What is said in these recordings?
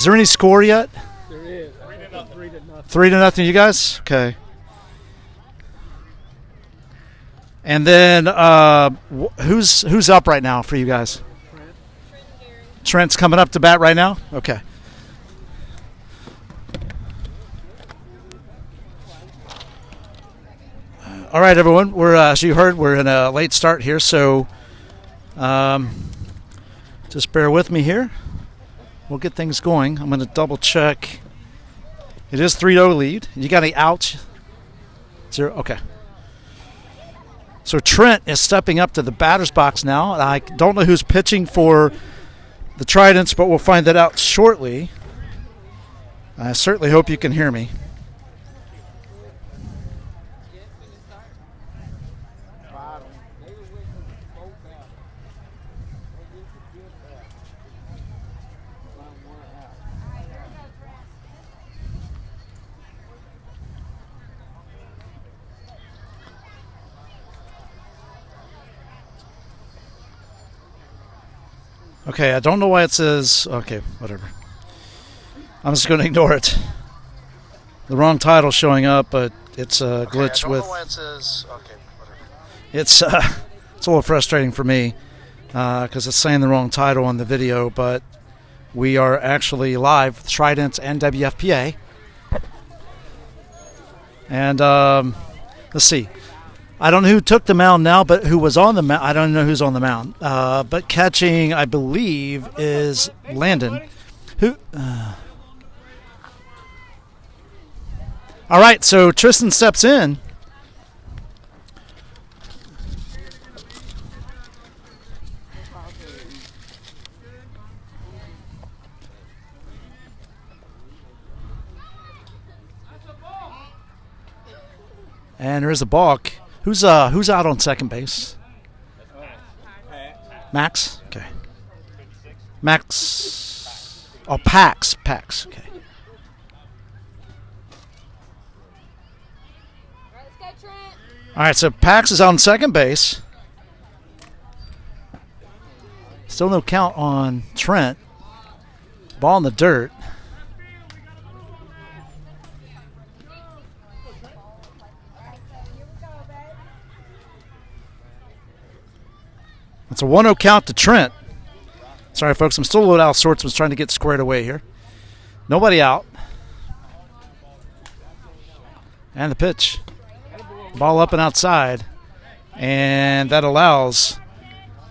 Is there any score yet? There is. 3-0. 3-0, you guys? Okay. And then who's up right now for you guys? Trent's coming up to bat right now? Okay. All right, everyone. We're as you heard, we're in a late start here, so just bear with me here. We'll get things going. I'm going to double check. It is 3-0 lead. You got any outs? 0. Okay. So Trent is stepping up to the batter's box now. I don't know who's pitching for the Tridents, but we'll find that out shortly. I certainly hope you can hear me. Okay, I don't know why it says... Okay, whatever. I'm just going to ignore it. The wrong title showing up, but it's a glitch with... I don't know why it says... Okay, whatever. It's a little frustrating for me because it's saying the wrong title on the video, but we are actually live with Tridents and WFPA. And let's see. I don't know who took the mound now, but who was on the mound. I don't know who's on the mound. But catching, I believe, is Landon. Who? All right, so Tristan steps in. And there is a balk. Who's out on second base? Max? Okay. Max. Oh, Pax. Okay. All right, so Pax is out on second base. Still no count on Trent. Ball in the dirt. It's a 1-0 count to Trent. Sorry, folks. I'm still a little out of sorts. I was trying to get squared away here. Nobody out. And the pitch. Ball up and outside. And that allows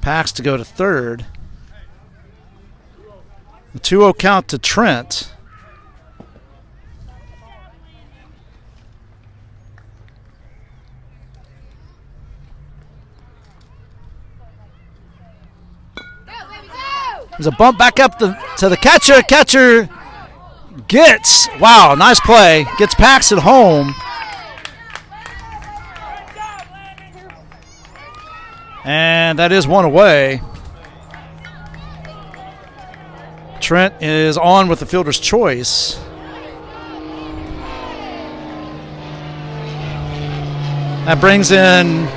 Pax to go to third. The 2-0 count to Trent. There's a bump back up to the catcher. Catcher gets, wow, nice play. Gets Pax at home. And that is one away. Trent is on with the fielder's choice. That brings in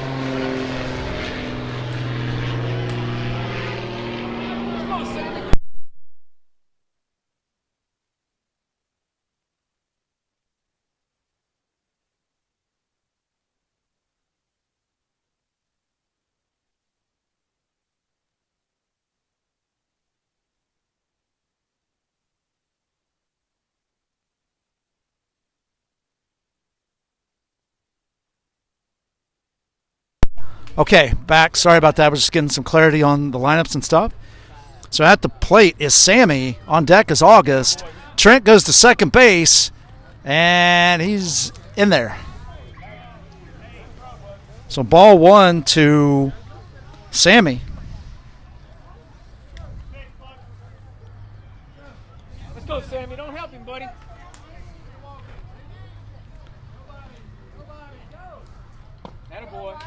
okay, back. Sorry about that. We're just getting some clarity on the lineups and stuff. So at the plate is Sammy. On deck is August. Trent goes to second base, and he's in there. So ball one to Sammy. Let's go, Sammy. Don't help him, buddy. Attaboy.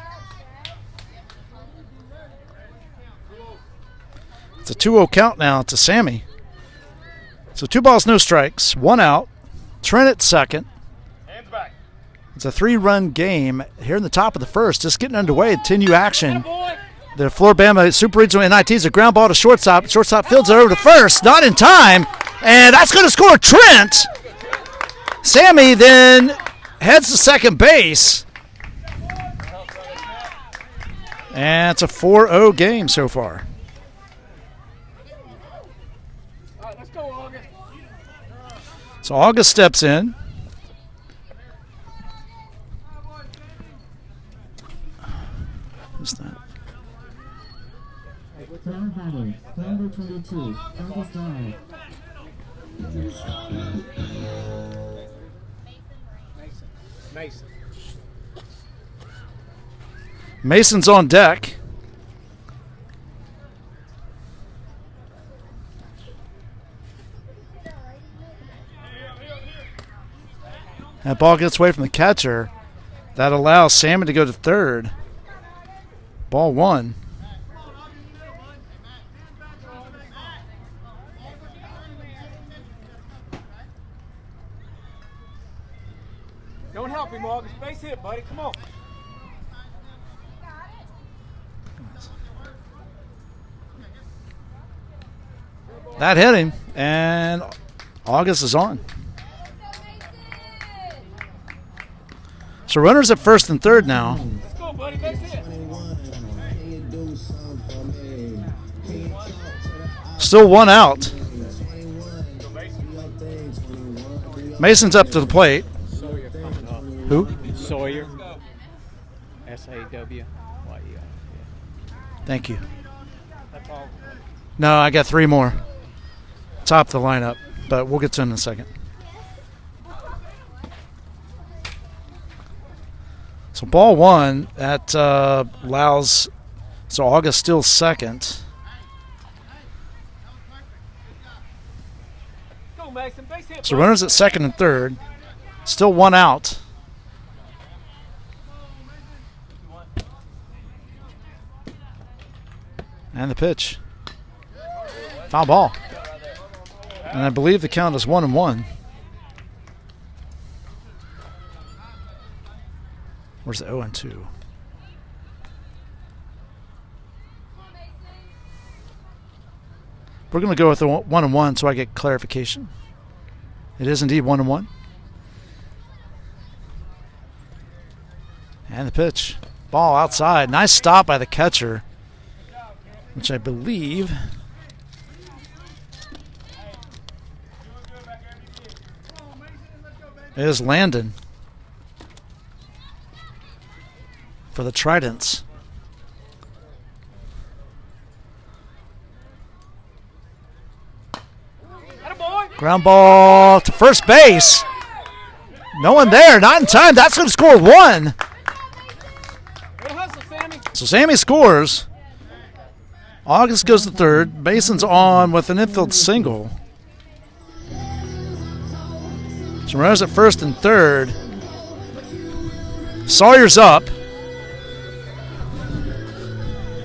It's a 2-0 count now to Sammy. So 2 balls, no strikes, 1 out. Trent at second. Hands back. It's a 3-run game here in the top of the first. Just getting underway. 10U action. The FLOR-BAMA Super Regional NIT is a ground ball to shortstop. Shortstop fields it over to first. Not in time. And that's going to score Trent. Sammy then heads to second base. And it's a 4-0 game so far. All right, let's go, August. So August steps in. Who's that? Ground batter, number 22, August Drive. Mason. Mason's on deck. That ball gets away from the catcher. That allows Salmon to go to third. Ball one. Don't help him, August. Base hit, buddy. Come on. That hit him, and August is on. So runners at first and third now. Let's go, buddy. Base hit. Still one out. Mason's up to the plate. Sawyer coming up. Who? Sawyer. S-A-W-Y-E-R. Thank you. That's all. No, I got three more. Top of the lineup, but we'll get to them in a second. So ball one, that allows, so August still second. Go, Mason. Base hit. So runners at second and third. Still one out. And the pitch. Foul ball. And I believe the count is 1-1. Where's the 0-2? We're going to go with the 1-1 so I get clarification. It is indeed 1-1. And the pitch. Ball outside. Nice stop by the catcher, which I believe is Landon for the Tridents. Ground ball to first base. No one there. Not in time. That's going to score one. Good hustle, Sammy. So Sammy scores. August goes to third. Mason's on with an infield single. So runners at first and third. Sawyer's up.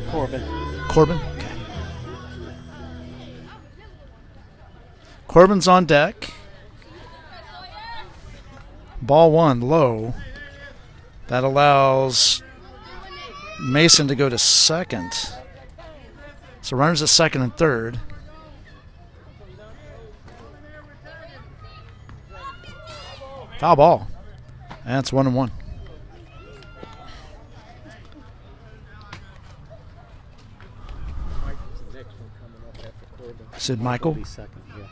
Corbin. Corbin? Okay. Corbin's on deck. Ball one, low. That allows Mason to go to second. So runners at second and third. Foul ball. And it's 1-1. Sid Michael. Be second, yeah.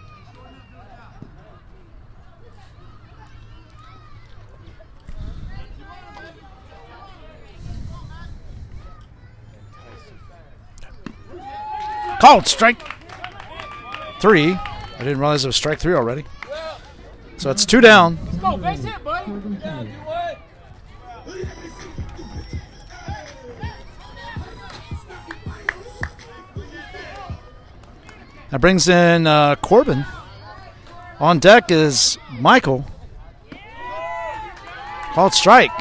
Called strike three. I didn't realize it was strike three already. So it's two down. Let's go. Base hit, buddy. Yeah, you what? That brings in Corbin. On deck is Michael. Called strike.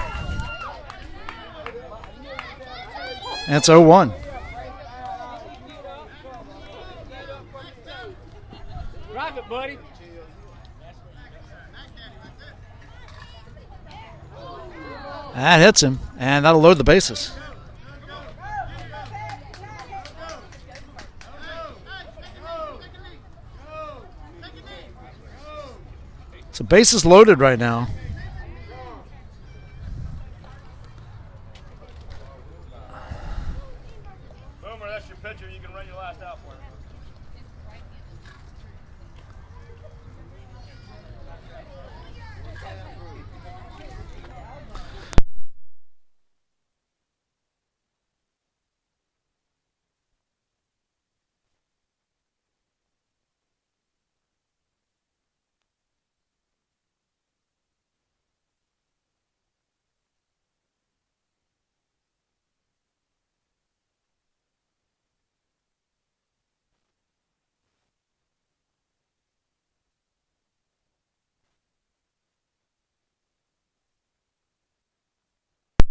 And it's 0-1. Drive it, buddy. That hits him, and that'll load the bases. So bases loaded right now. Boomer, that's your pitcher. You can run your last out for him.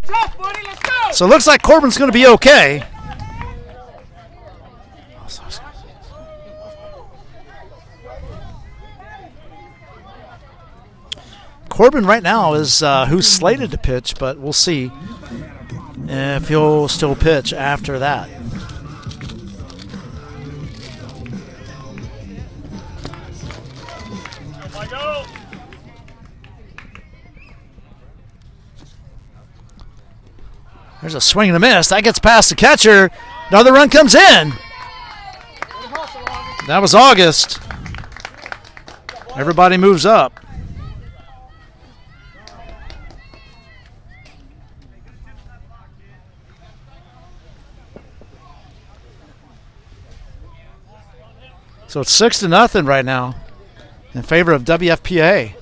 Tough, buddy. Let's go. So it looks like Corbin's going to be okay. Corbin right now is who's slated to pitch, but we'll see if he'll still pitch after that. Go. There's a swing and a miss. That gets past the catcher. Another run comes in. That was August. Everybody moves up. So it's 6-0 right now in favor of WFPA.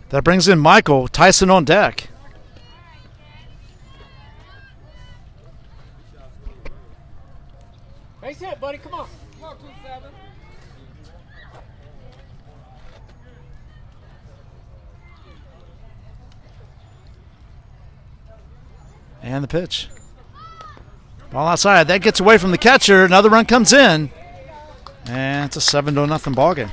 That brings in Michael. Tyson on deck. Base hit, buddy. Come on. Come on, 2-7. And the pitch. Ball outside. That gets away from the catcher. Another run comes in. And it's a 7-0 ball game.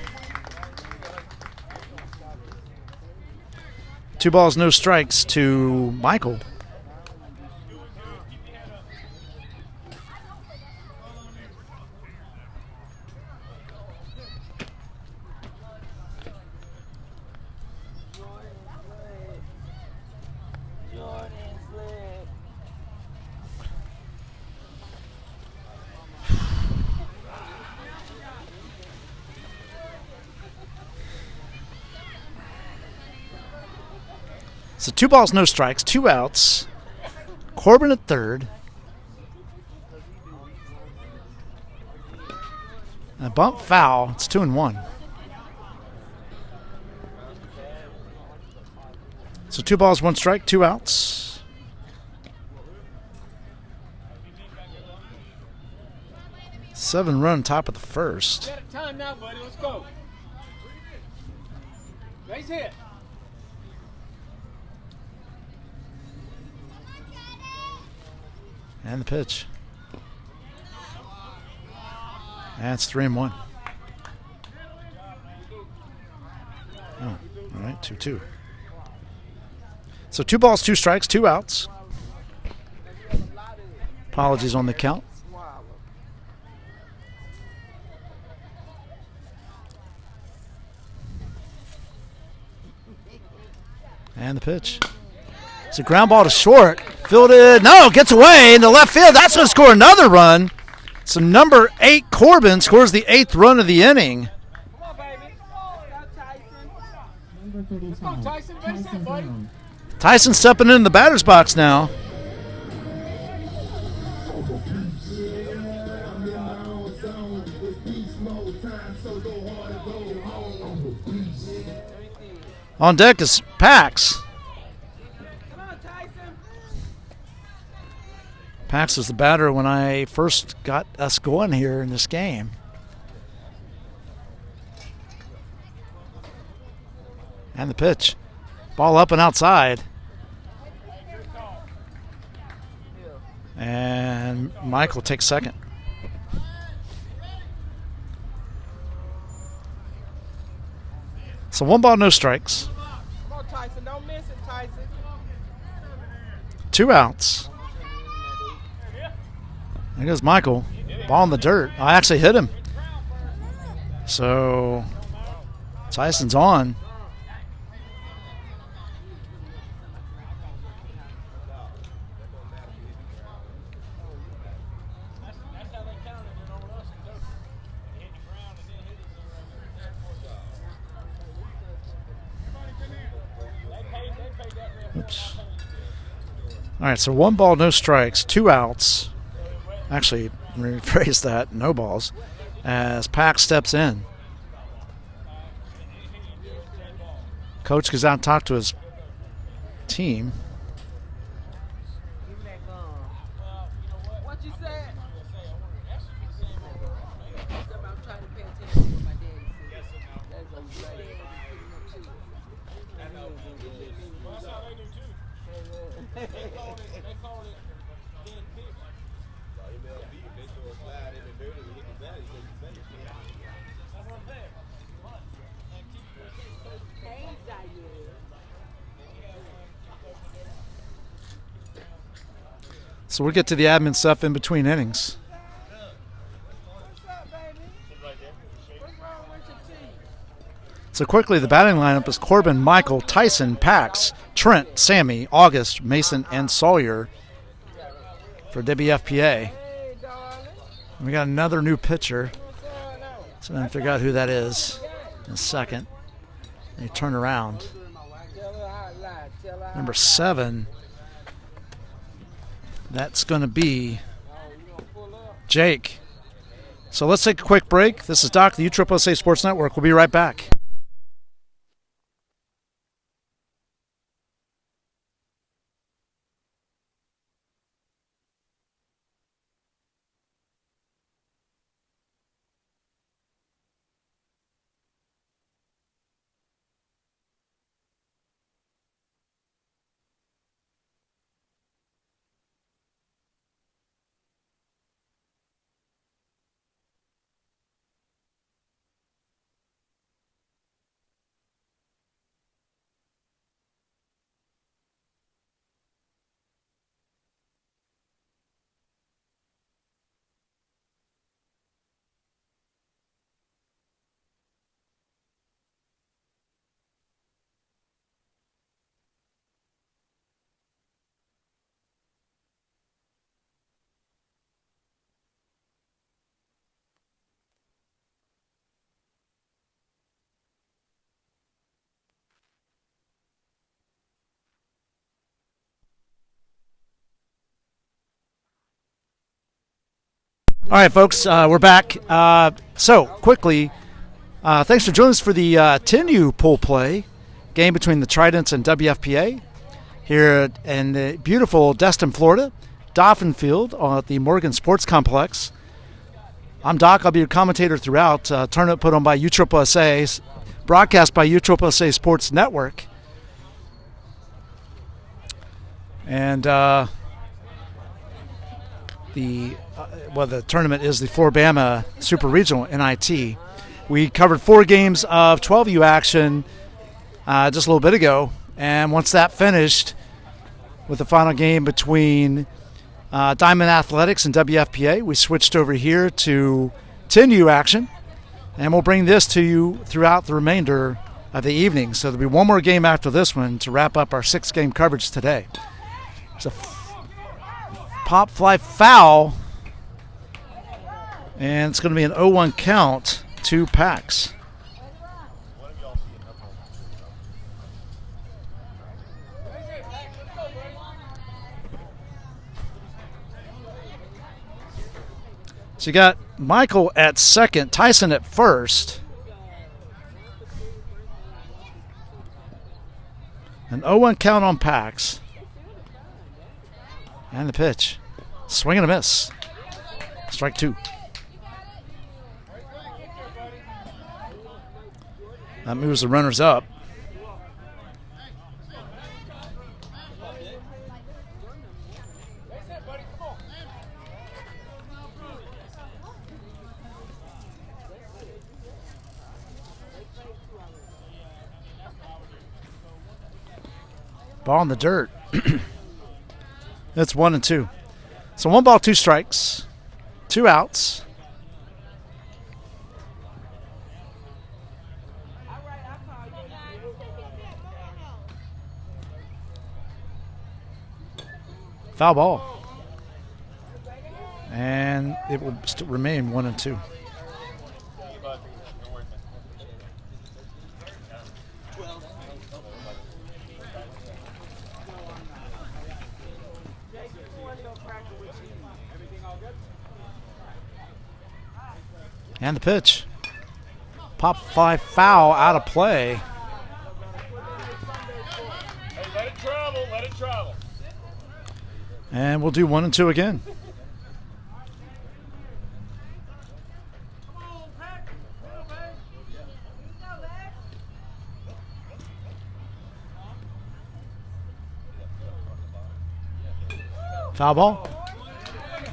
2 balls, no strikes to Michael. So 2 balls, no strikes, 2 outs. Corbin at third. A bump foul. It's 2-1. So 2 balls, 1 strike, 2 outs. Seven run top of the first. Set it time now, buddy. Let's go. Base hit. And the pitch. And it's 3-1. Oh, all right, 2-2. So 2 balls, 2 strikes, 2 outs. Apologies on the count. And the pitch. It's a ground ball to short. Fielded. No, gets away into left field. That's going to score another run. So number 8, Corbin, scores the 8th run of the inning. Come on, baby. Number 35, Let's go, Tyson. Base hit, buddy. Brown. Tyson stepping in the batter's box now. On deck is Pax. Come on, Tyson. Pax was the batter when I first got us going here in this game. And the pitch. Ball up and outside. And Michael takes second. So 1 ball, no strikes. Come on, Tyson. Don't miss it, Tyson. 2 outs. There goes Michael. Ball in the dirt. I actually hit him. So Tyson's on. Oops. All right, so 1 ball, no strikes, 2 outs. Actually, rephrase that, no balls, as Pack steps in. Coach goes out and talks to his team. What you said? I'm trying to pay attention to what my daddy said. That's what I'm saying. That's how they do too. They call it dead pitch. So we'll get to the admin stuff in between innings. So quickly, the batting lineup is Corbin, Michael, Tyson, Pax, Trent, Sammy, August, Mason, and Sawyer for WFPA. We got another new pitcher. So I'm going to figure out who that is in a second. They turn around. Number 7. That's going to be Jake. So let's take a quick break. This is Doc, the USSSA Sports Network. We'll be right back. All right, folks, we're back. So, quickly, thanks for joining us for the 10U pool play game between the Tridents and WFPA here in the beautiful Destin, Florida, Dolphin Field at the Morgan Sports Complex. I'm Doc. I'll be your commentator throughout. Tournament put on by USSSA, broadcast by USSSA Sports Network. And the tournament is the FLOR-BAMA Super Regional NIT. We covered 4 games of 12U action just a little bit ago, and once that finished with the final game between Diamond Athletics and WFPA, we switched over here to 10U action, and we'll bring this to you throughout the remainder of the evening. So there'll be one more game after this one to wrap up our 6-game coverage today. It's a pop fly foul, and it's going to be an 0-1 count to Pax. So you got Michael at second, Tyson at first. An 0-1 count on Pax. And the pitch. Swing and a miss. Strike 2. That moves the runners up. Ball in the dirt. It's 1-2. So 1 ball, 2 strikes, 2 outs. Foul ball. And it will remain 1-2. And the pitch. Pop fly foul out of play. Hey, let it travel, let it travel. And we'll do 1-2 again. Foul ball.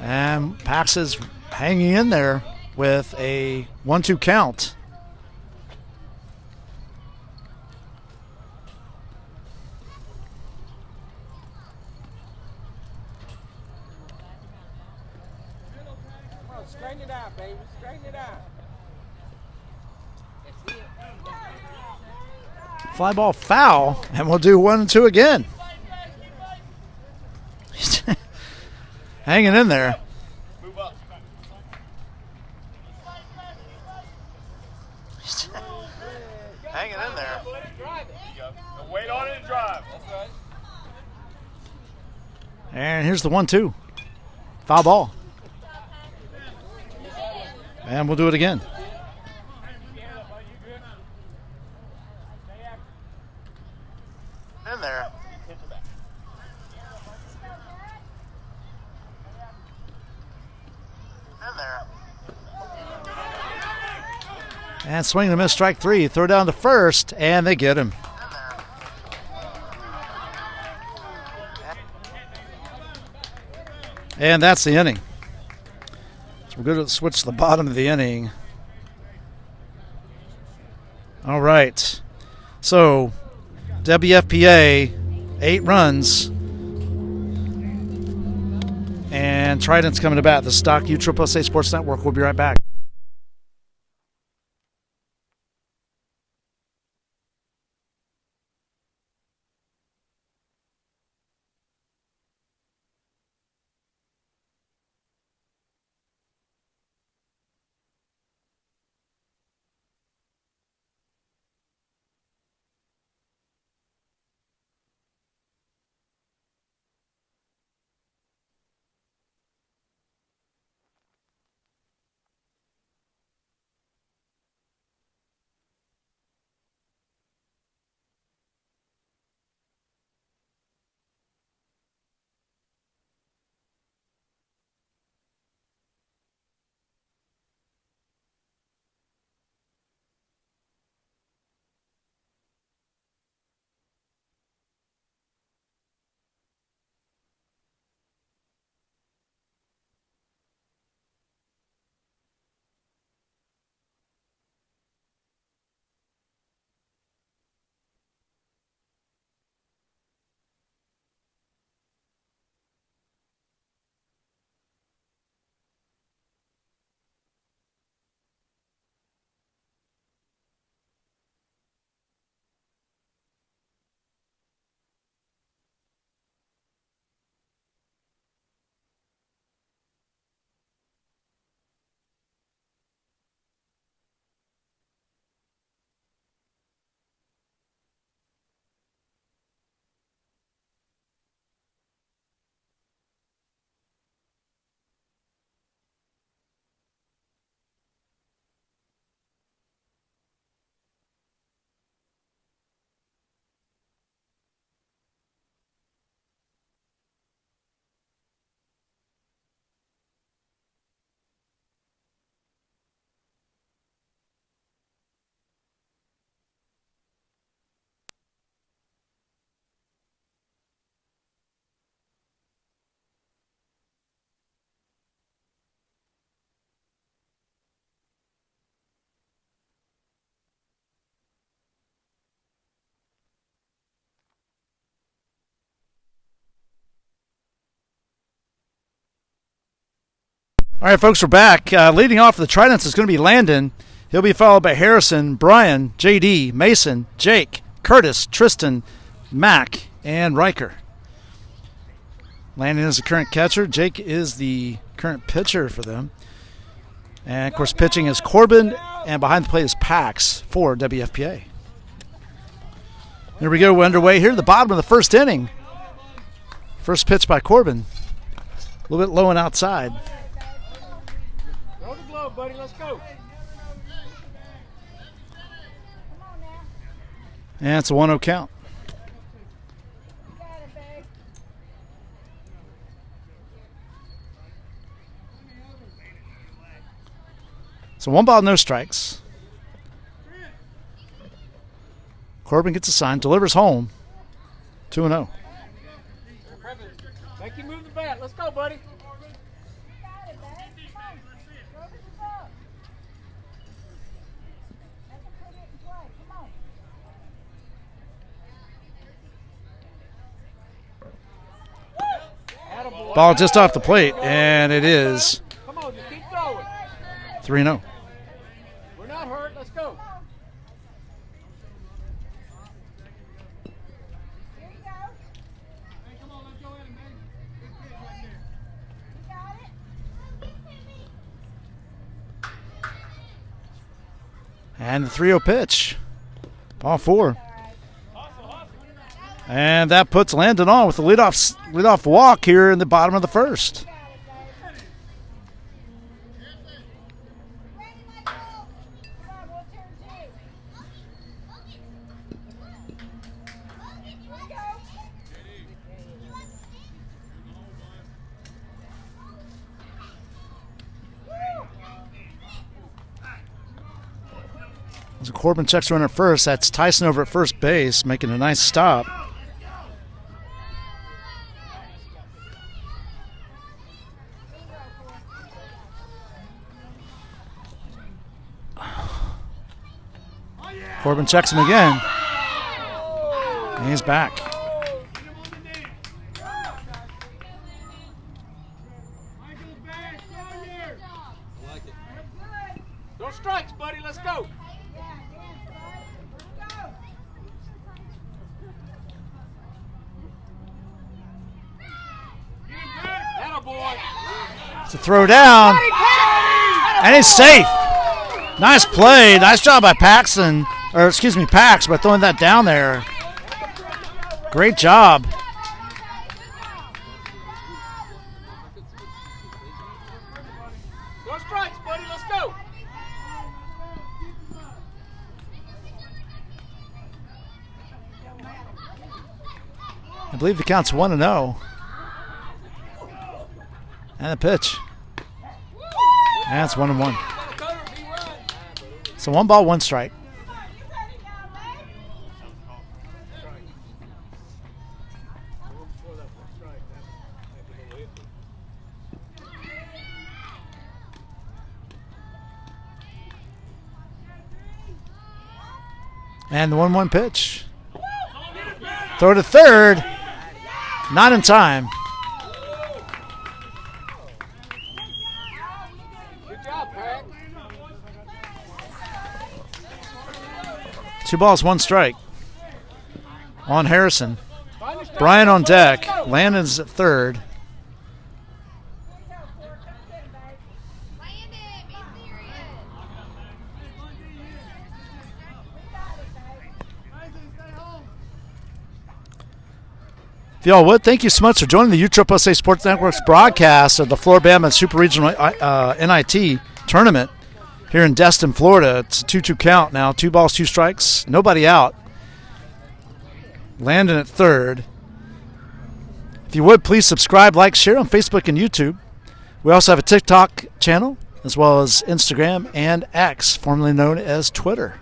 And Pax is hanging in there with a 1-2 count. Straighten it out, baby. Straighten it out. Fly ball foul, and we'll do 1-2 again. Hanging in there. Move up. Hanging in there. Let it drive it. There you go. Now wait on it and drive. That's right. And here's the 1-2. Foul ball. And we'll do it again. In there. In there. And swing and a miss, strike 3. Throw down to first, and they get him. And that's the inning. So we're going to switch to the bottom of the inning. All right. So WFPA, 8 runs. And Tridents coming to bat. The Stock USSSA Sports Network. We'll be right back. All right, folks, we're back. Leading off for the Tridents is going to be Landon. He'll be followed by Harrison, Brian, JD, Mason, Jake, Curtis, Tristan, Mac, and Riker. Landon is the current catcher. Jake is the current pitcher for them. And, of course, pitching is Corbin, and behind the plate is Pax for WFPA. Here we go. We're underway here. The bottom of the first inning. First pitch by Corbin. A little bit low and outside. Throw the glove, buddy. Let's go. And it's a 1-0 count. So 1 ball, no strikes. Corbin gets a sign, delivers home. 2-0. Make you move the bat. Let's go, buddy. Ball just off the plate, and it is Come on, just keep going. 3-0. We're not hurt. Let's go. And the 3-0 pitch. Ball 4. And that puts Landon on with the leadoff walk here in the bottom of the first. As Corbin checks runner first, that's Tyson over at first base, making a nice stop. Corbin checks him again. And he's back. No strikes, buddy. Let's go. It's a throw down. And it's safe. Nice play. Nice job by Pax by throwing that down there. Great job. No strikes, buddy. Let's go. I believe the count's 1-0. And the pitch. And it's 1-1. So 1 ball, 1 strike. And the 1-1 pitch. Throw to third. Not in time. Good job, Pat. 2 balls, 1 strike. On Harrison. Brian on deck. Landon's at third. If y'all would, thank you so much for joining the USSSA Sports Network's broadcast of the FLOR-BAMA Super Regional NIT tournament here in Destin, Florida. It's a 2-2 count now. 2 balls, 2 strikes. Nobody out. Landon at third. If you would, please subscribe, like, share on Facebook and YouTube. We also have a TikTok channel as well as Instagram and X, formerly known as Twitter.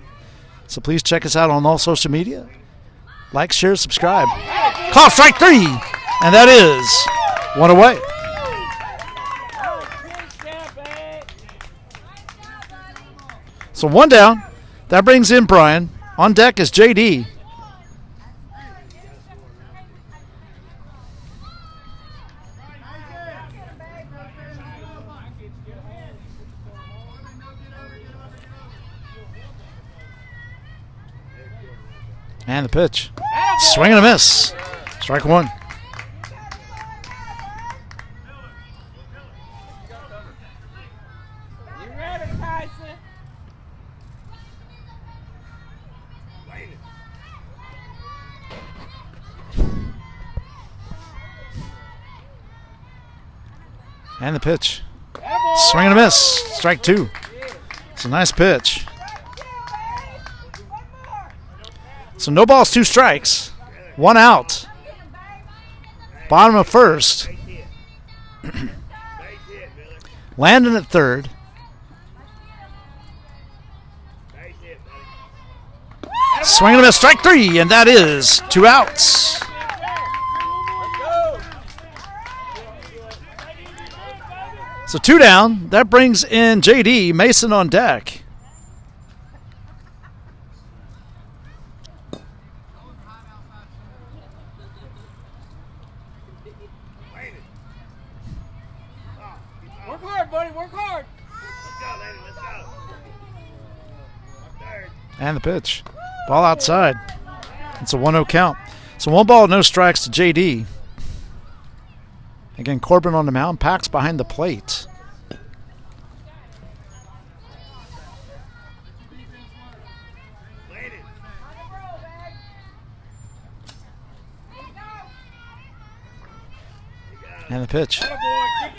So please check us out on all social media. Like, share, subscribe. Call strike 3, and that is 1 away. So 1 down. That brings in Brian. On deck is JD. And the pitch. Swing and a miss. Strike one. You ready, Tyson? And the pitch. Swing and a miss. Strike two. It's a nice pitch. So no balls, 2 strikes. 1 out. Bottom of first. Landon at third. Swing and a miss. Strike 3. And that is 2 outs. So 2 down. That brings in JD. Mason on deck. Work hard, buddy. Work hard. And the pitch. Ball outside. It's a 1-0 count. So 1 ball, no strikes to JD. Again, Corbin on the mound. Pax behind the plate. And the pitch.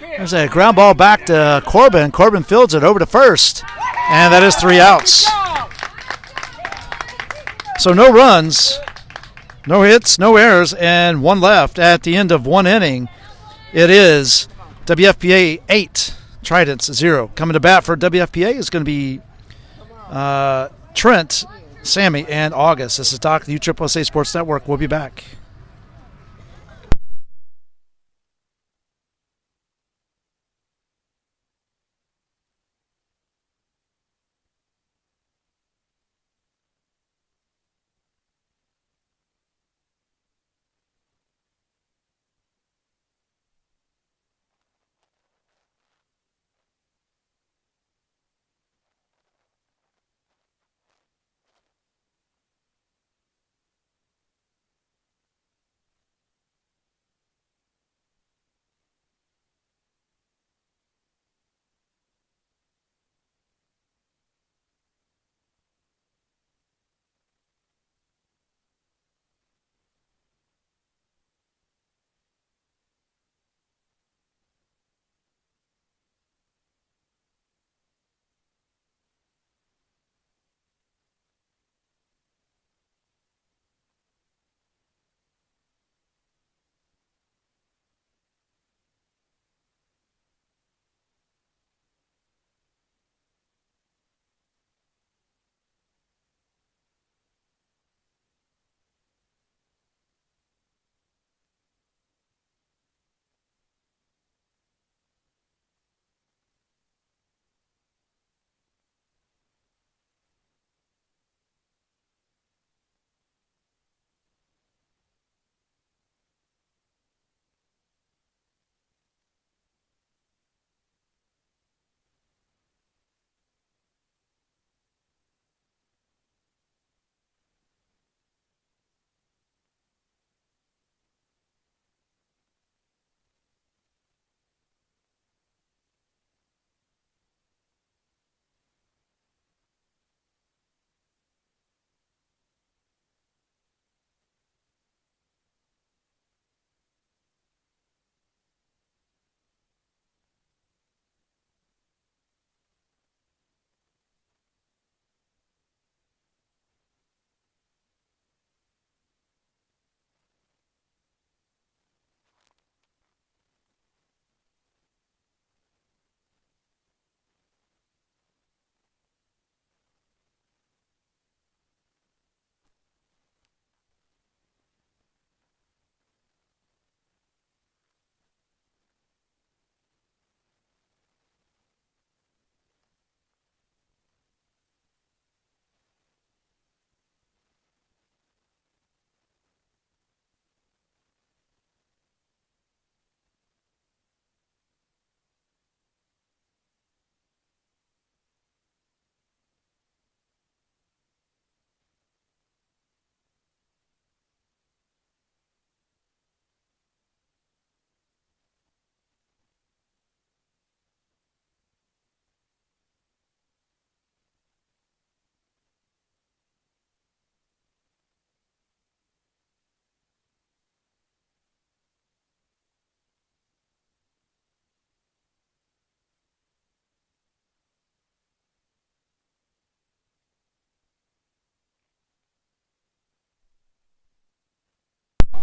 There's a ground ball back to Corbin. Corbin fields it over to first. And that is 3 outs. So no runs, no hits, no errors, and 1 left at the end of 1 inning. It is WFPA 8, Tridents 0. Coming to bat for WFPA is going to be Trent, Sammy, and August. This is Doc, the USSSA Sports Network. We'll be back.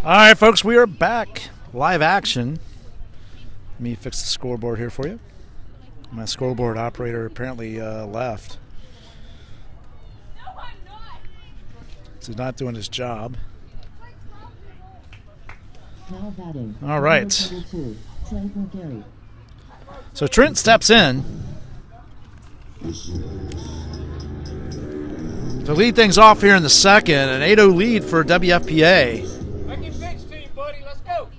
All right, folks, we are back. Live action. Let me fix the scoreboard here for you. My scoreboard operator apparently left. He's not doing his job. Now batting. All right. Number 22, Trent McGarry. So Trent steps in to lead things off here in the second. An 8-0 lead for WFPA. Make it fix team, buddy. Let's go.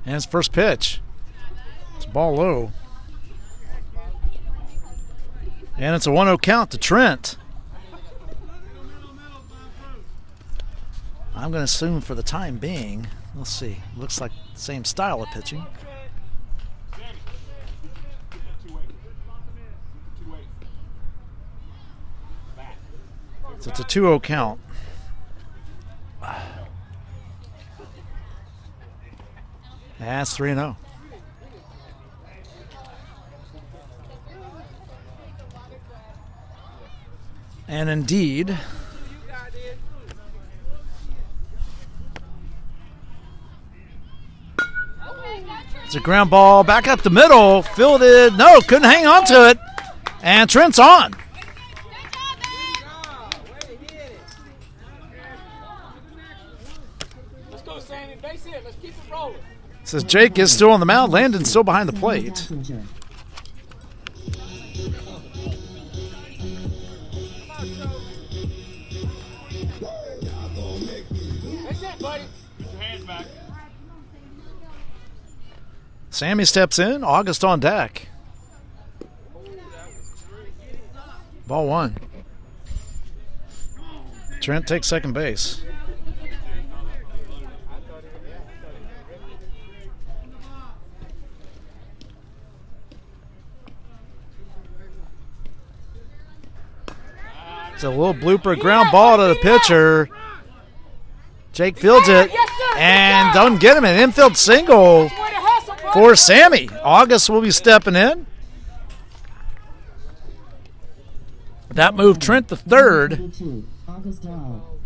And his first pitch. It's ball low. And it's a 1-0 count to Trent. I'm going to assume for the time being, we'll see. Looks like the same style of pitching. So it's a 2-0 count. That's 3-0. And indeed, it's a ground ball back up the middle, fielded. No, couldn't hang on to it. And Trent's on. Let's go, Sammy. Base hit. Let's keep it rolling. Says Jake is still on the mound. Landon's still behind the plate. Passenger. That's it, buddy. Get your hands back. Sammy steps in. August on deck. Ball one. Trent takes second base. It's a little blooper ground ball to the pitcher. Jake fields it and doesn't get him. An infield single for Sammy. August will be stepping in. That moved Trent to third. 22, August Dahl.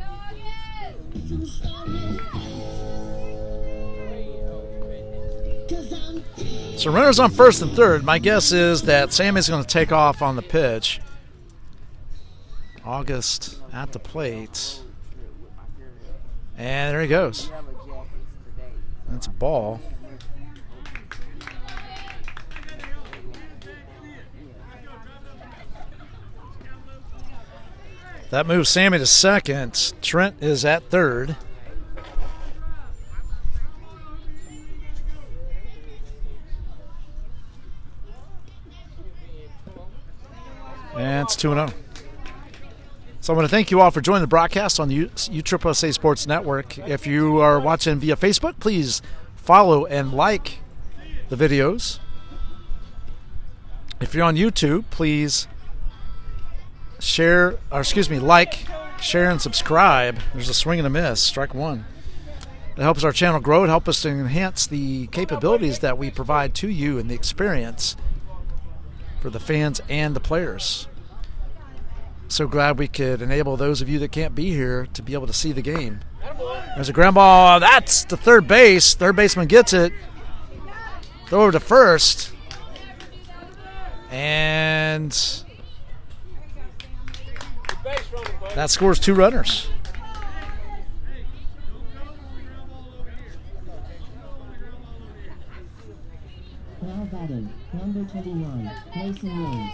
So runners on first and third. My guess is that Sammy's going to take off on the pitch. August at the plate. And there he goes. That's a ball. That moves Sammy to second. Trent is at third. And it's 2-0. So I want to thank you all for joining the broadcast on the USSSA Sports Network. If you are watching via Facebook, please follow and like the videos. If you're on YouTube, please like, share, and subscribe. There's a swing and a miss, strike one. It helps our channel grow. It helps us to enhance the capabilities that we provide to you and the experience for the fans and the players. So glad we could enable those of you that can't be here to be able to see the game. There's a ground ball. That's the third base. Third baseman gets it. Throw over to first. And that scores two runners. Now batting, number 21, Mason Williams.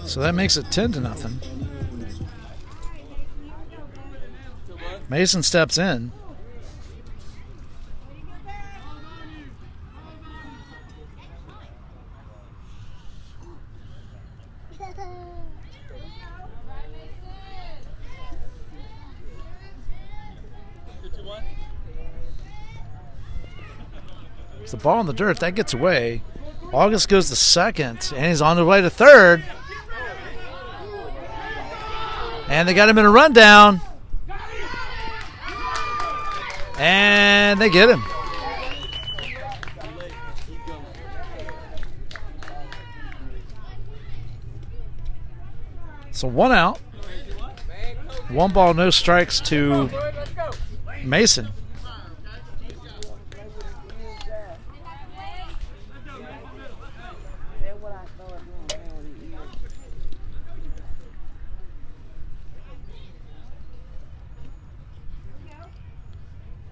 So that makes it 10-0. Mason steps in. It's the ball in the dirt. That gets away. August goes to second, and he's on the way to third. And they got him in a rundown. And they get him. So 1 out. 1 ball, no strikes to Let's go. Mason.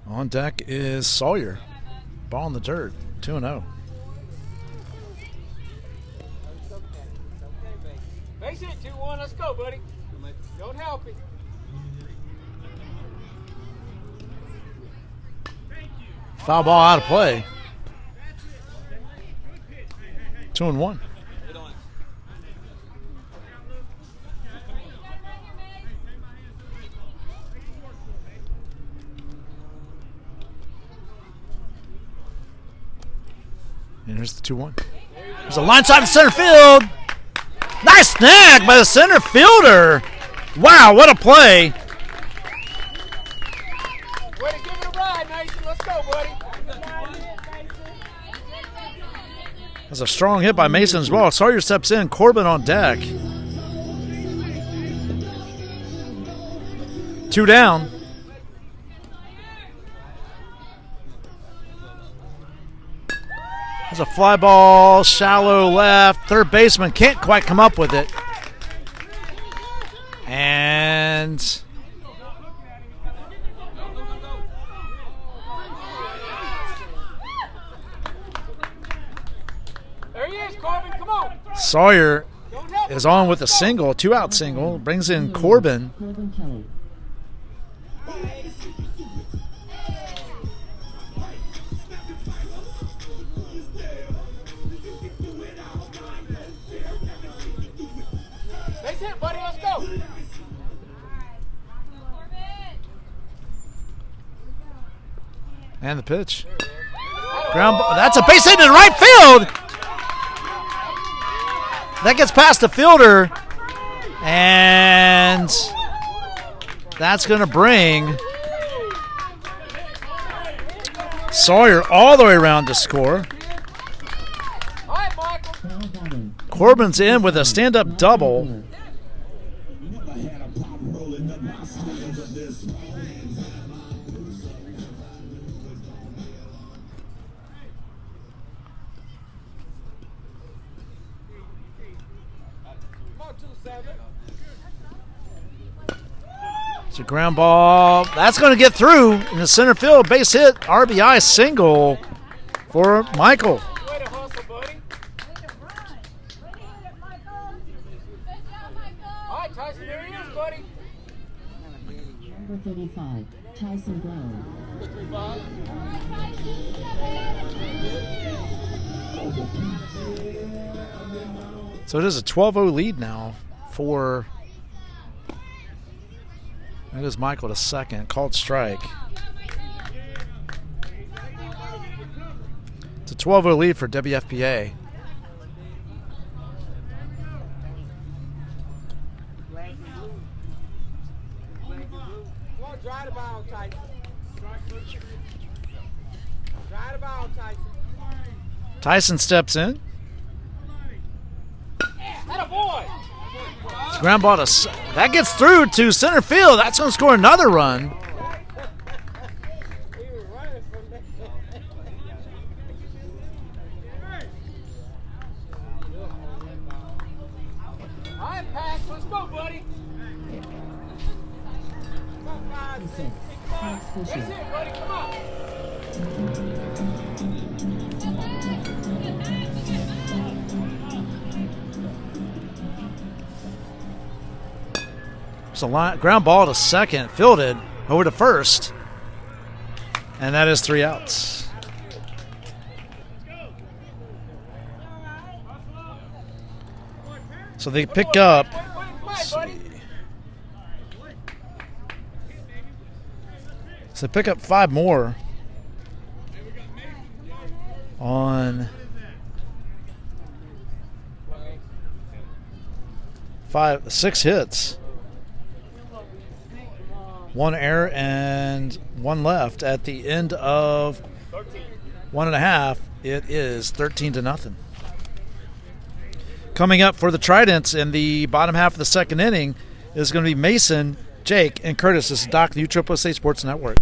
On deck is Sawyer. Ball in the dirt. 2-0. Base hit 2-1. Let's go, buddy. Don't help it. Foul ball out of play. 2-1. And here's the 2-1. There's a line side to center field. Nice snag by the center fielder. Wow, what a play. Way to give it a ride, Mason. Let's go, buddy. That's a strong hit by Mason as well. Sawyer steps in. Corbin on deck. 2 down. There's a fly ball, shallow left. Third baseman can't quite come up with it. And There he is, Corbin. Come on. Sawyer Don't help is on with a single, 2-out single. Brings in Corbin. Corbin Kelly. Base hit, buddy. Let's go. And the pitch. Ground ball. That's a base hit in right field. That gets past the fielder. And that's going to bring Sawyer all the way around to score. All right, Michael. Foul batting. Corbin's in with a stand-up double. Come on, 2-7. It's a ground ball. That's going to get through in the center field. Base hit, RBI single for Michael. Way to hustle, buddy. All right, Tyson. There he is, buddy. Number 35, Tyson Brown. So it is a 12-0 lead now for. That goes Michael to second. Called strike. It's a 12-0 lead for WFPA. Come on, dry the ball, Tyson. Dry the ball, Tyson. Tyson steps in. Atta boy. It's ground ball to. That gets through to center field. That's going to score another run. He was running from that. All right, Pax. Let's go, buddy. Come on, 5, 6, 6, Max That's Fisher. it, buddy. Come on. It's a line, ground ball to second, fielded over to first, and that is 3 outs. So they pick up. So they pick up 5 more on 6 hits. 1 error and 1 left at the end of 1.5. It is 13-0. Coming up for the Tridents in the bottom half of the second inning is going to be Mason, Jake, and Curtis. This is Doc, the USSSA Sports Network.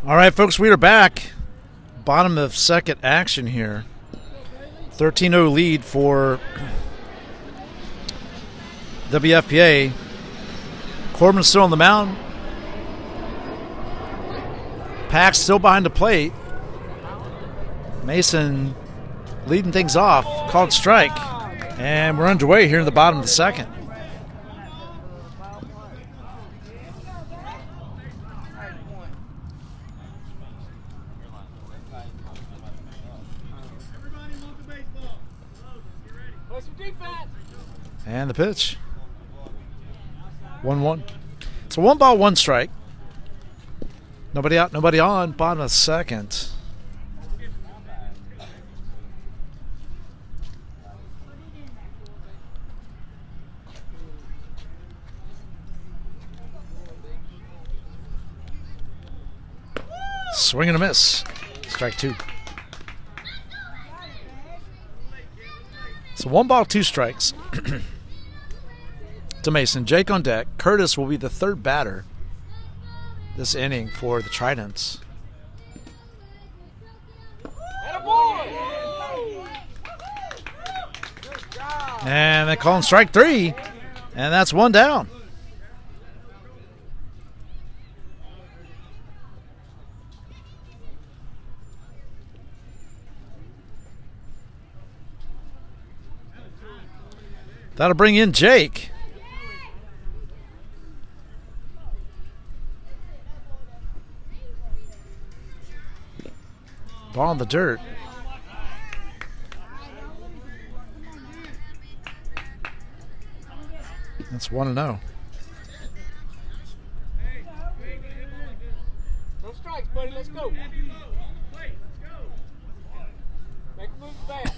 All right, folks, we are back. Bottom of second action here. 13-0 lead for WFPA. Corbin's still on the mound. Pack's still behind the plate. Mason leading things off. Called strike. And we're underway here in the bottom of the second. And the pitch. 1-1. So 1 ball, 1 strike. Nobody out, nobody on. Bottom of the second. Swing and a miss. Strike 2. So 1 ball, 2 strikes to Mason. Jake on deck. Curtis will be the third batter this inning for the Tridents. And they call him strike 3, and that's 1 down. That'll bring in Jake. Ball in the dirt. That's 1-0. No strikes, buddy. Let's go. Make a move fast.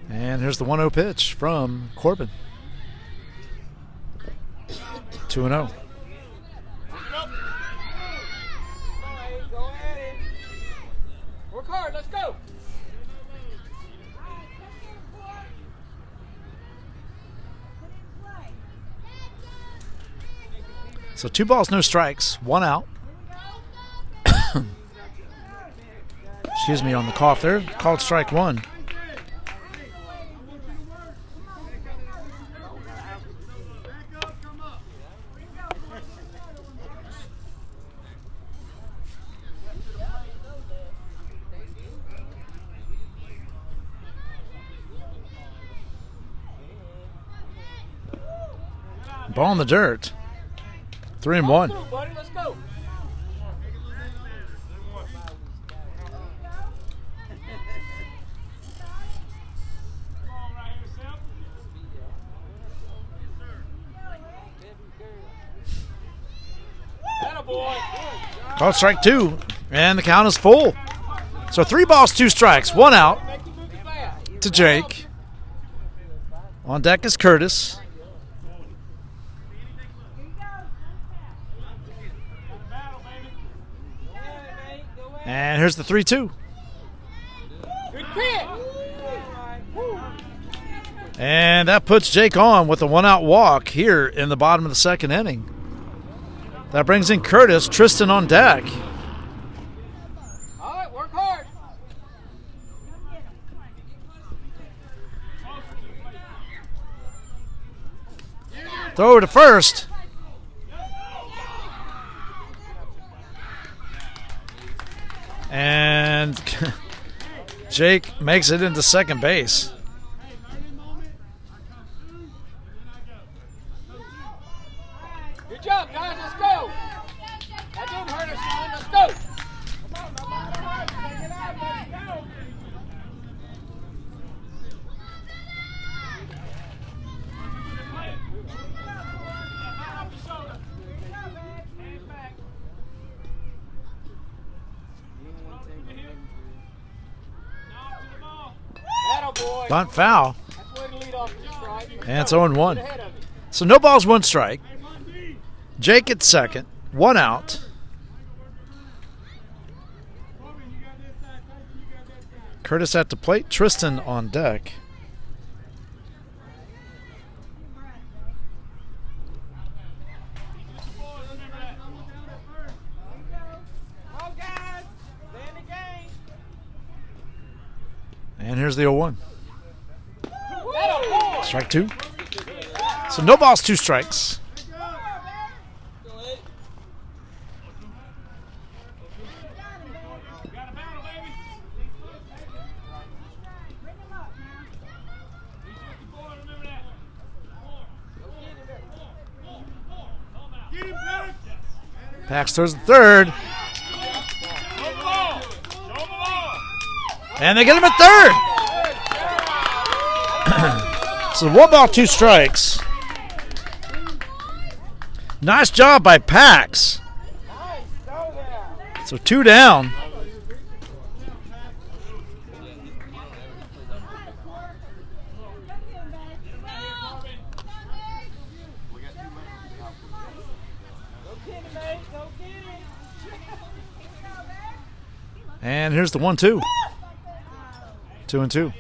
And here's the 1-0 pitch from Corbin. 2-0. Go at it. Work hard. Let's go. So 2 balls, no strikes, 1 out. Excuse me on the cough there. Called strike 1. Ball in the dirt. 3-1. Through, buddy. Let's go. Attaboy. Called strike 2, and the count is full. So 3 balls, 2 strikes, 1 out Make the movie fast. to Jake. On deck is Curtis. And here's the 3-2. Good pitch. And that puts Jake on with a 1-out walk here in the bottom of the 2nd inning. That brings in Curtis. Tristan on deck. All right, work hard. Throw over to first. And Jake makes it into second base. Good job, guys. Let's go. That didn't hurt us, son. Let's go. Attaboy. Bunt foul. That's the way to lead off the strike. And it's 0-1. Get ahead of it. So no balls, 1 strike. Jake at second. 1 out. Curtis at the plate. Tristan on deck. And here's the 0-1. Attaboy. Strike 2. So no balls, 2 strikes. Pax throws the third. And they get him at third. So 1 ball, 2 strikes. Nice job by Pax. So 2 down. And here's the 1-2. 2-2.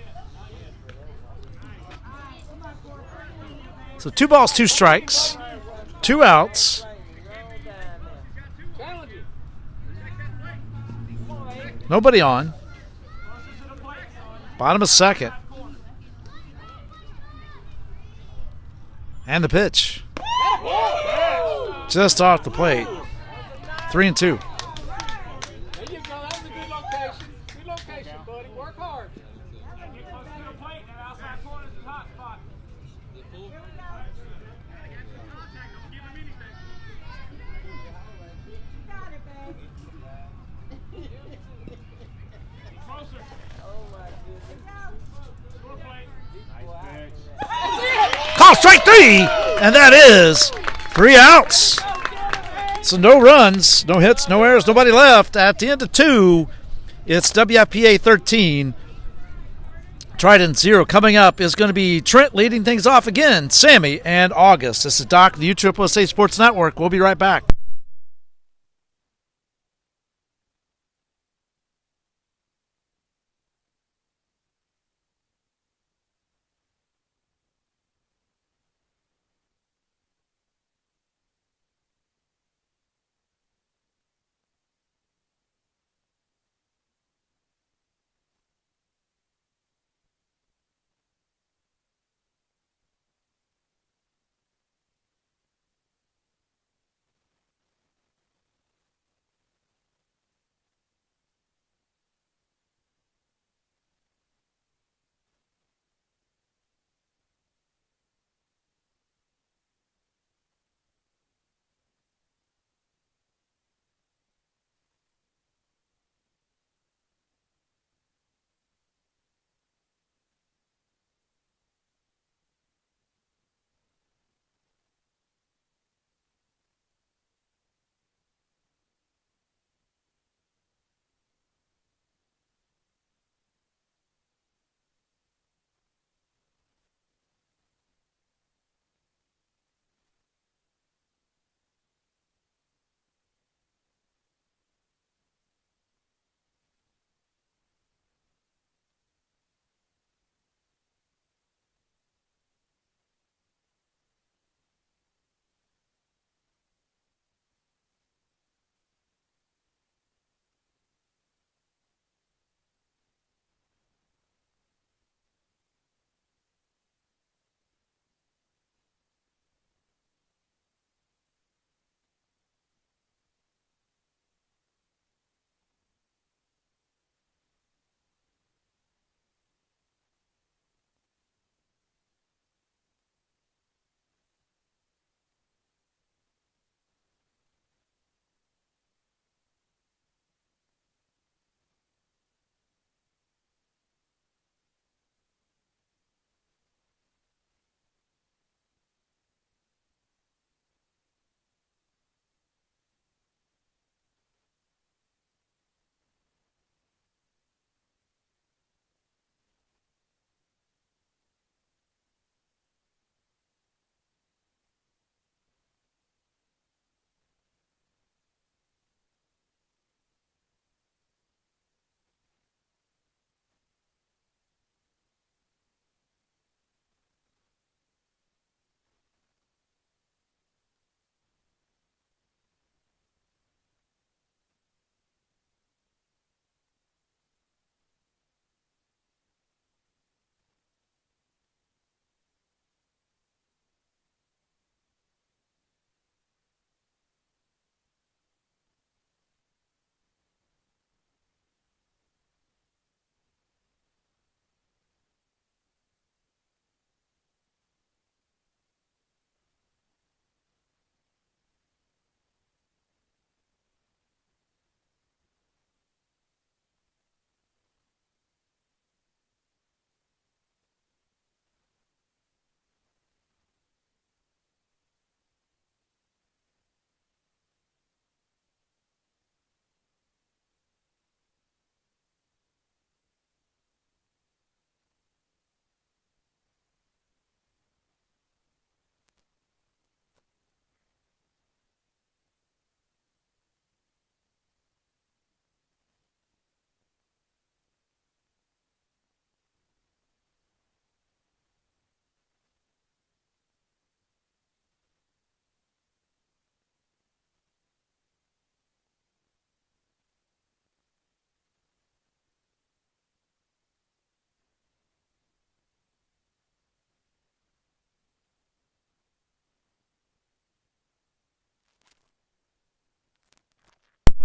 So 2 balls, 2 strikes, 2 outs. Nobody on. Bottom of 2nd. And the pitch. Just off the plate. 3-2. There you go. That was a good location. Good location, buddy. Work hard. Get close to the plate. That outside corner is the hot spot. Closer. Score plate. Nice pitch. Call strike 3, and that is 3 outs. So no runs, no hits, no errors, nobody left. At the end of 2, it's WFPA 13, Tridents 0. Coming up is going to be Trent leading things off again, Sammy and August. This is Doc, the USSSA Sports Network. We'll be right back.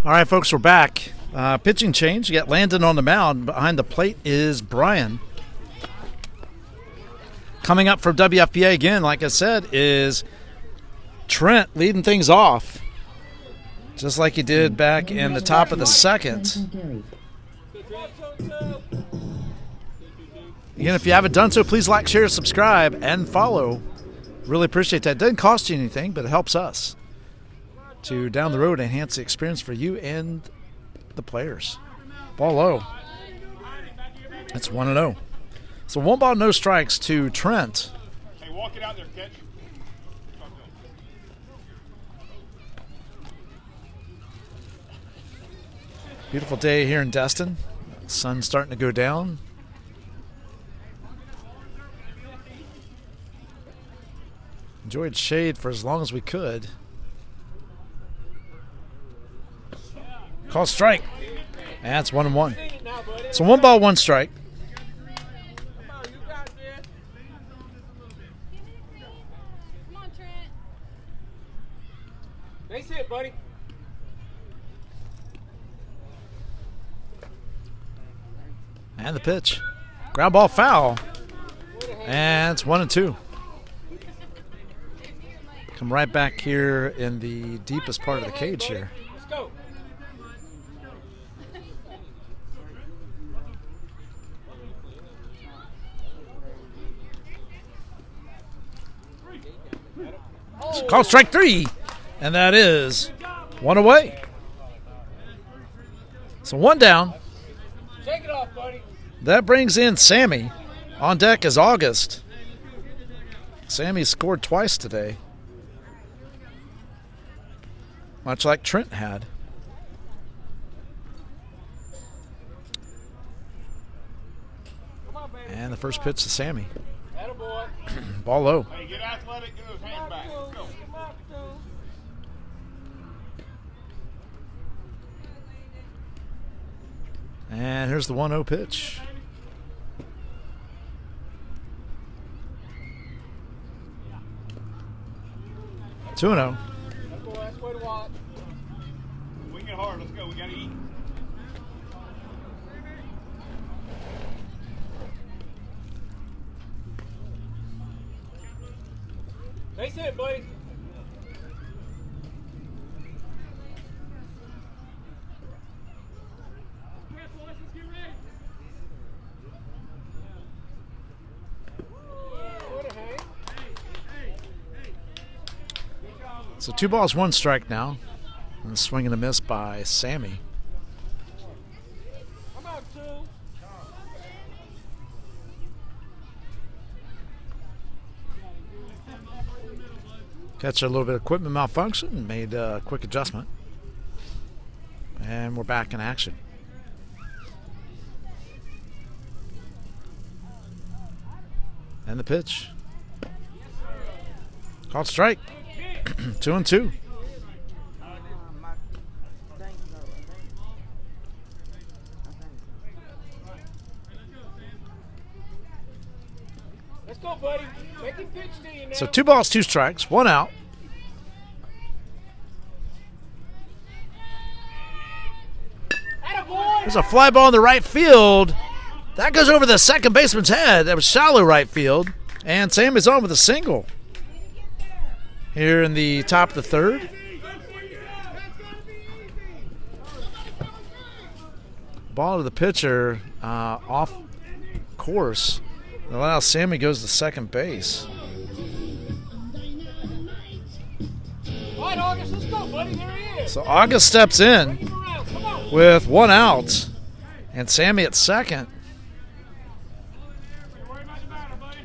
All right, folks, we're back. Pitching change. You got Landon on the mound. Behind the plate is Brian. Coming up from WFPA again, like I said, is Trent leading things off, just like he did back in the top of the second. Again, if you haven't done so, please like, share, subscribe, and follow. Really appreciate that. It doesn't cost you anything, but it helps us to, down the road, enhance the experience for you and the players. Ball low. It's 1-0. So 1 ball, no strikes to Trent. Hey, walk it out there, catch. Beautiful day here in Destin. Sun's starting to go down. Enjoyed shade for as long as we could. Call strike. And that's 1-1. So 1 ball, 1 strike. Come on, Trent. Base hit, buddy. And the pitch. Ground ball foul. And it's 1-2. Come right back here in the deepest part of the cage here. Let's go. Call strike 3. And that is 1 away. So 1 down. Shake it off, buddy. That brings in Sammy. On deck is August. Sammy scored twice today, much like Trent had. Come on, baby. And the first pitch to Sammy. Attaboy. Ball low. Hey, get athletic, get those hands back. Let's go. And here's the 1-0 pitch. Two and 0. That's the way to watch. Wing it hard. Let's go. We got to eat. Base hit, buddy. So 2 balls, 1 strike now. And a swing and a miss by Sammy. Come on, 2. Catch a little bit of equipment malfunction and made a quick adjustment. And we're back in action. And the pitch. Called strike. 2-2. Let's go, buddy. Make him pitch to you now. So 2 balls, 2 strikes, 1 out. Attaboy. There's a fly ball in the right field. That goes over the second baseman's head. That was shallow right field. And Sammy's on with a single. Here in the top of the third. Ball to the pitcher off course. It allows Sammy goes to second base. All right, August, let's go, buddy. There he is. So August steps in Bring him around. Come on. with 1 out. And Sammy at second. Don't worry about the batter, buddy.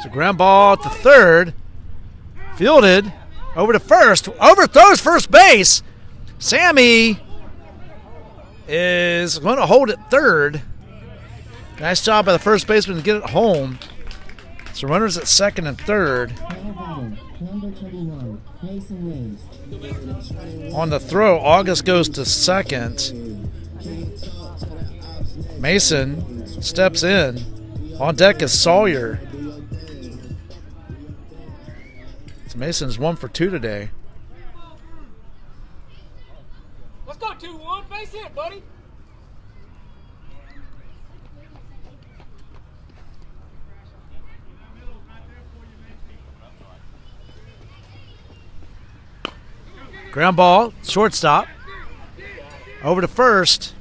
So ground ball to third. Fielded. Over to first. Overthrows first base. Sammy is going to hold it third. Nice job by the first baseman to get it home. So runners at second and third. Number 21, Mason Waves. On the throw, August goes to second. Mason steps in. On deck is Sawyer. So Mason's 1 for 2 today. Let's go 2-1. Face hit, buddy. Ground ball, shortstop. Over to first.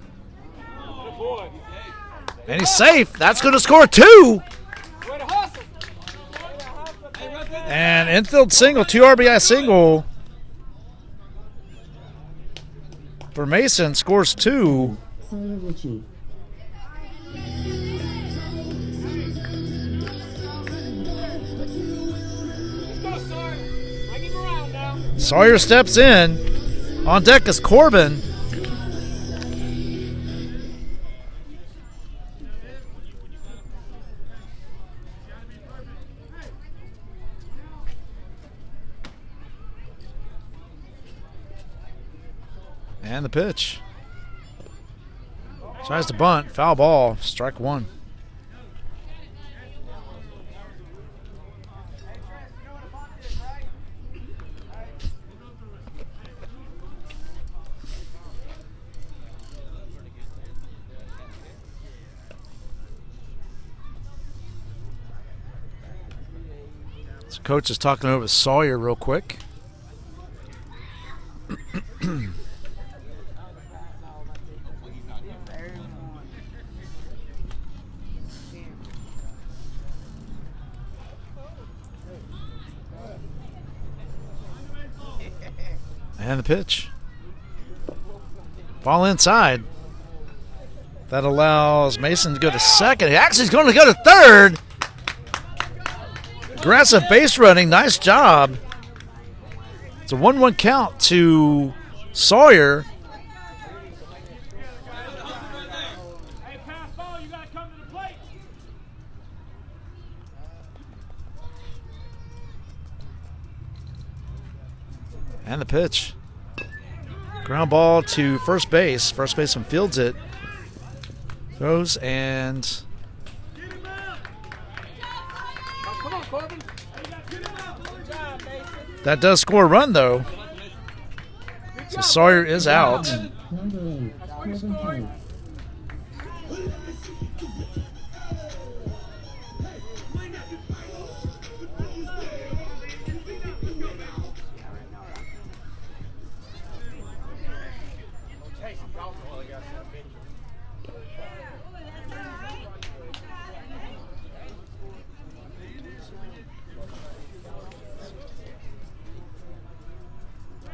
Good boy. And he's safe. That's going to score 2. Way to hustle. And infield single, 2 RBI single. For Mason, scores 2. Sawyer Ritchie. Let's go, Sawyer. Bring him around now. Sawyer steps in. On deck is Corbin. And the pitch. Tries to bunt. Foul ball. Strike 1. So coach is talking over Sawyer real quick. And the pitch. Ball inside. That allows Mason to go to second. He actually is going to go to third. Aggressive base running. Nice job. It's a 1-1 count to Sawyer. Hey, pass ball, you gotta come to the plate. And the pitch. Ground ball to first base. First baseman fields it. Throws and Come on, Corbin. that does score a run though. So Sawyer is out. Number 8, Corbin Kelly.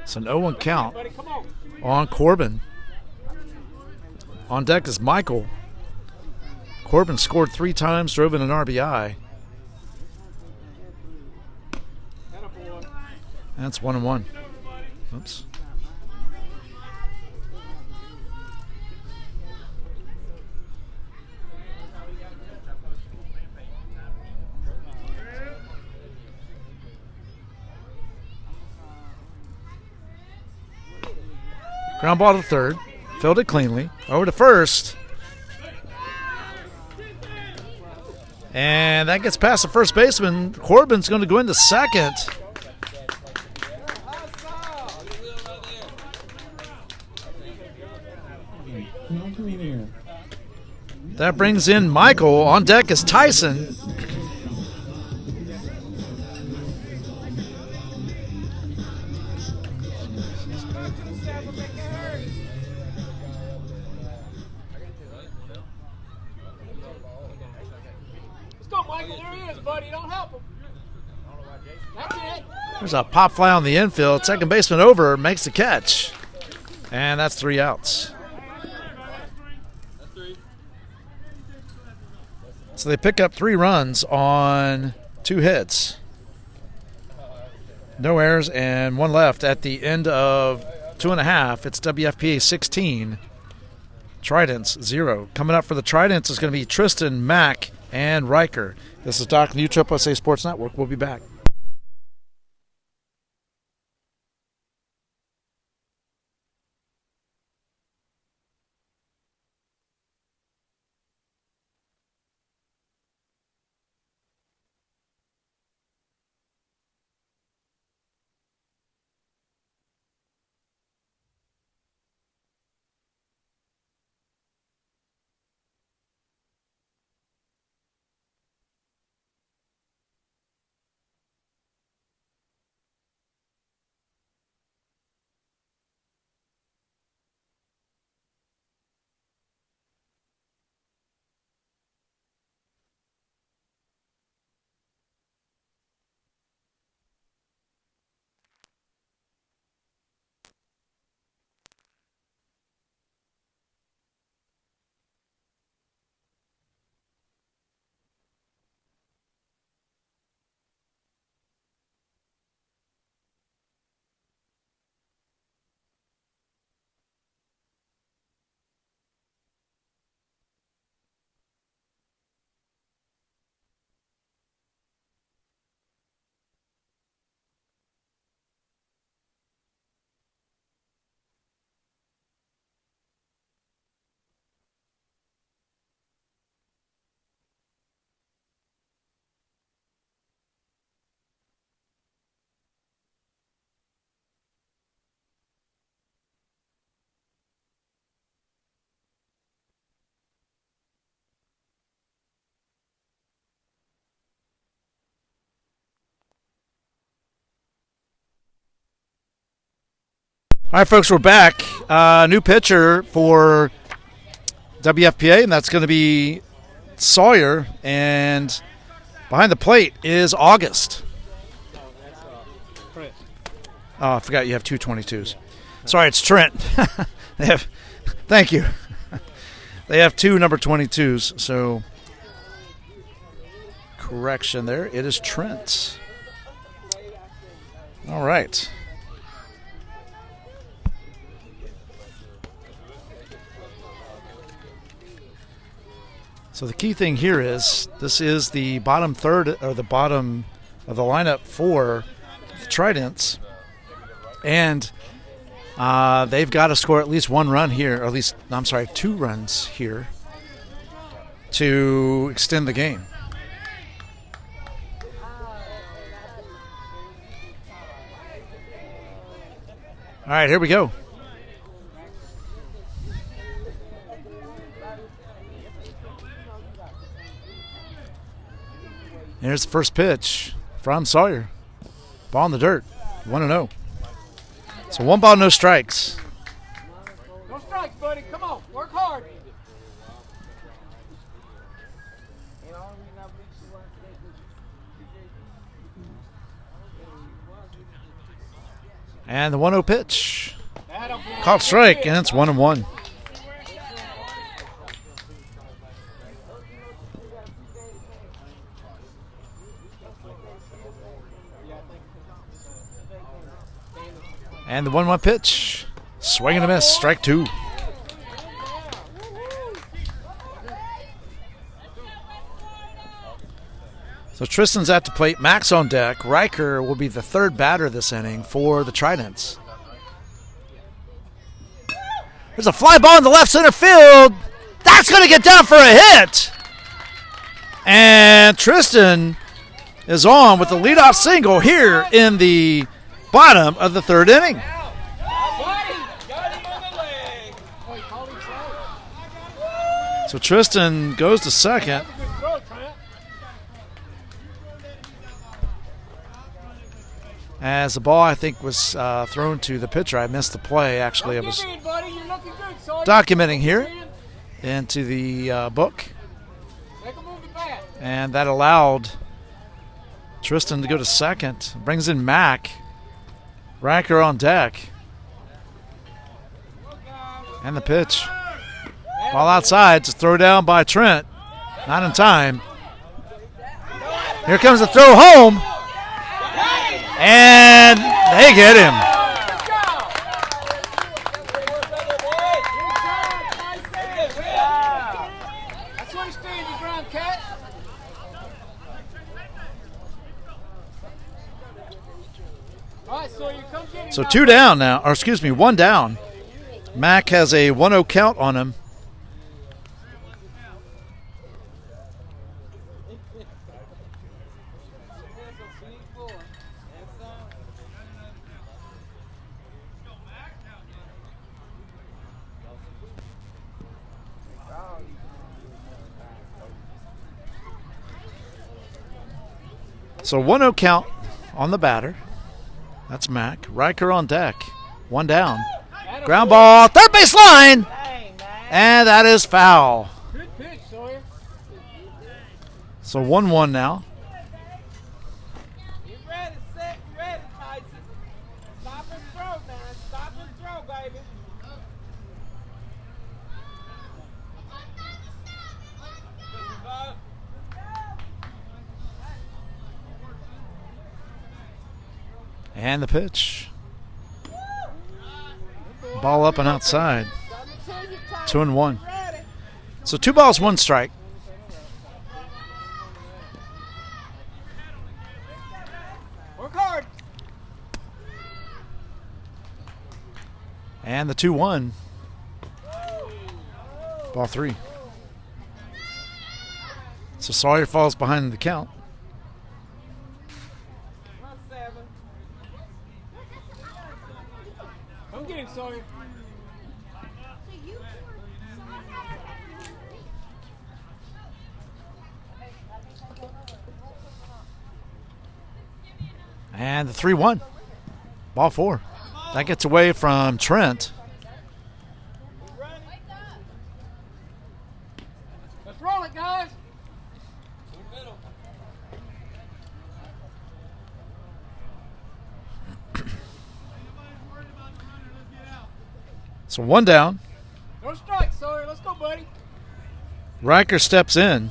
It's an 0-1 count Buddy, come on. on Corbin. On deck is Michael. Corbin scored 3 times, drove in an RBI. Attaboy. That's 1-1. Oops. Ground ball to third. Filled it cleanly. Over to first. And that gets past the first baseman. Corbin's going to go into second. Michael Lear. That brings in Michael. On deck is Tyson. Let's go, Michael. There he is, buddy. Don't help him. That's it. There's a pop fly on the infield. Second baseman over, makes the catch. And that's 3 outs. So they pick up 3 runs on 2 hits. No errors and 1 left at the end of 2.5. It's WFPA 16. Tridents 0. Coming up for the Tridents is going to be Tristan, Mack, and Riker. This is Doc, the USSSA Sports Network. We'll be back. All right, folks, we're back. New pitcher for WFPA, and that's going to be Sawyer. And behind the plate is August. Oh, I forgot you have two 22s. Sorry, it's Trent. Thank you. They have two number 22s, so correction there. It is Trent. All right. So the key thing here is this is the bottom third, or the bottom of the lineup for the Tridents. And they've got to score at least one run here, or at least, I'm sorry, 2 runs here to extend the game. All right, here we go. Here's the first pitch from Sawyer. Ball in the dirt. 1-0. So 1 ball, no strikes. No strikes, buddy. Come on. Work hard. And the 1-0 pitch. Called strike, and it's 1-1. And the 1-1 pitch. Swing and a miss. Strike 2. So Tristan's at the plate. Max on deck. Riker will be the 3rd batter this inning for the Tridents. There's a fly ball in the left center field. That's going to get down for a hit. And Tristan is on with the leadoff single here in the bottom of the 3rd inning. So Tristan goes to second. As the ball, I think, was thrown to the pitcher. I missed the play. Actually, I was documenting here into the book. And that allowed Tristan to go to second. Brings in Mac. Riker on deck. And the pitch. Ball outside. It's a throw down by Trent. Not in time. Here comes the throw home. And they get him. So 2 down now, or excuse me, 1 down. Mac has a 1-0 count on him. So 1-0 count on the batter. That's Mac. Riker on deck. 1 down. Ground ball, 3rd base line. And that is foul. Good pitch, Sawyer. So 1-1 now. Get ready, set, ready, Tyson. Stop and throw, man. Stop and throw, baby. And the pitch. Ball up and outside. 2-1. So 2 balls, 1 strike. Work hard. And the 2-1. Ball 3. So Sawyer falls behind the count. Come get him, Sawyer. And the 3-1. Ball 4. That gets away from Trent. Let's roll it, guys. So 1 down. No strikes, Sawyer. Let's go, buddy. Riker steps in.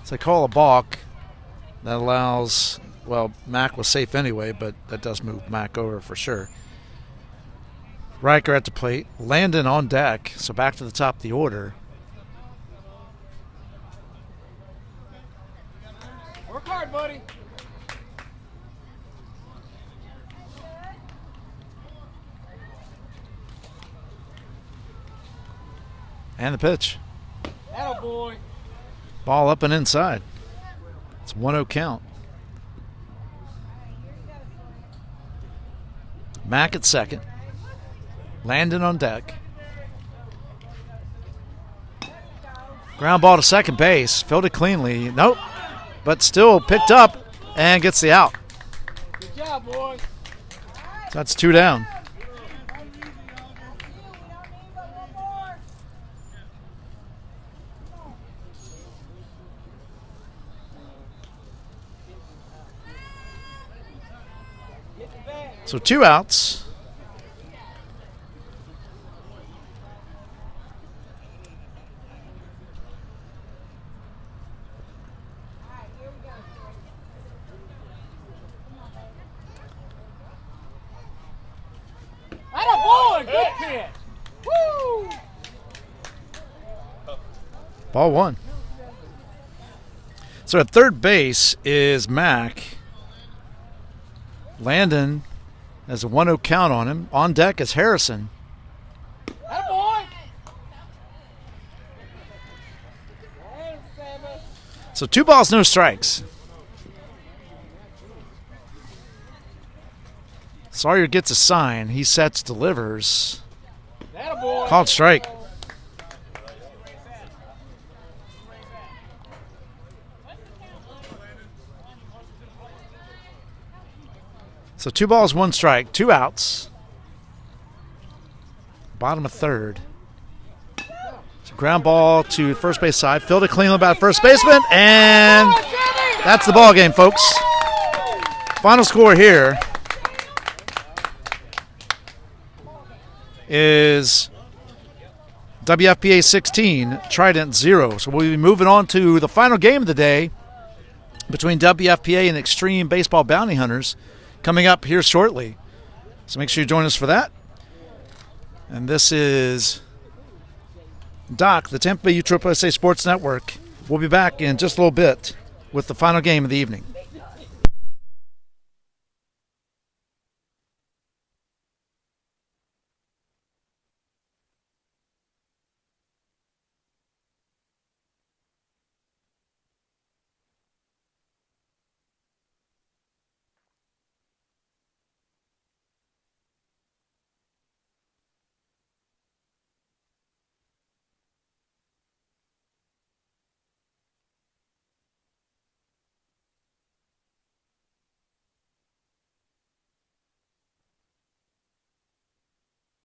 So they call a balk. That allows, well, Mac was safe anyway, but that does move Mac over for sure. Riker at the plate. Landon on deck, so back to the top of the order. Work hard, buddy. And the pitch. Atta boy. Ball up and inside. It's 1-0 count. Mac at second. Landon on deck. Ground ball to second base. Fielded cleanly. Nope. But still picked up and gets the out. Good job, boy. So that's 2 down. So 2 outs. Atta boy. Good pitch. Woo. Ball 1. So at third base is Mac. Landon has a 1-0 count on him. On deck is Harrison. Atta boy. So 2 balls, no strikes. Sawyer gets a sign. He sets, delivers. Atta boy. Called strike. So 2 balls, 1 strike, 2 outs. Bottom of third. So ground ball to first base side. Fielded cleanly by first baseman, and that's the ball game, folks. Final score here is WFPA 16, Trident 0. So we'll be moving on to the final game of the day between WFPA and Extreme Baseball Bounty Hunters, coming up here shortly. So make sure you join us for that. And this is Doc, the Tampa Bay USSSA Sports Network. We'll be back in just a little bit with the final game of the evening.